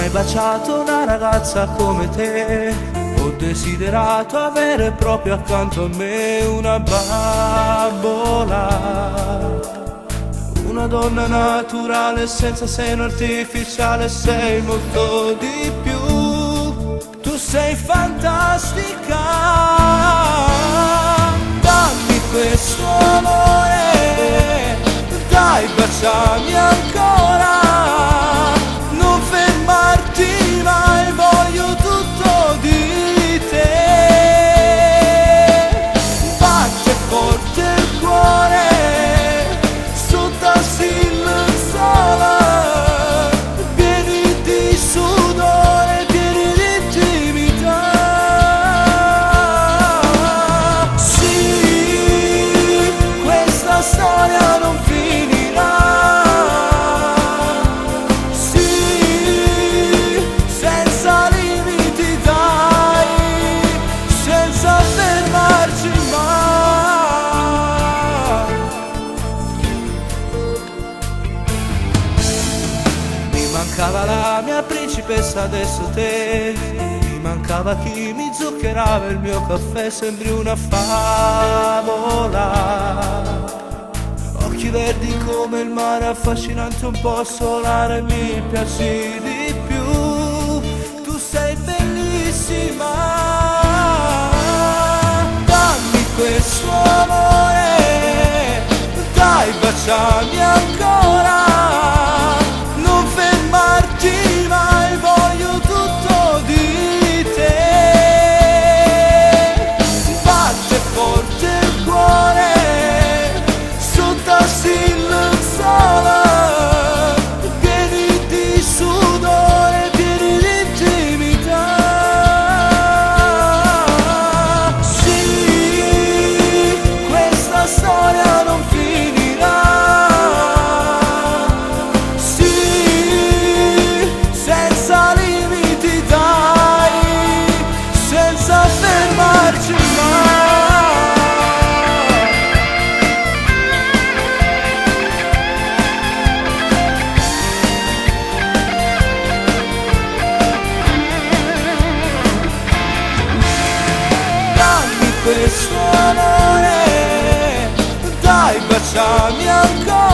mai baciato una ragazza come te. Ho desiderato avere proprio accanto a me una bambola, una donna naturale senza seno artificiale. Sei molto di più, tu sei fantastica. Dammi questo amore, dai baciami ancora, non fermarti mai, voglio tutto di te. Batte forte il cuore, pieni di sudore, pieni di intimità. Sì, questa storia non finirà. Sì, senza limiti dai, senza fermarci mai. Mi mancava la mia principessa, adesso te. Mi mancava chi mi zuccherava il mio caffè, sembri una favola. Occhi verdi come il mare, affascinante, un po' solare, mi piaci di più. Tu sei bellissima. Dammi questo amore, dai baciami ancora, non fermarti mai, voglio tutto di te. Batte forte il cuore, sottasi il sole, pieni di sudore, pieni di intimità. Sì, questa storia non finirà. Senza limiti dai, senza fermarci mai. Dammi questo amore, dai baciami ancora.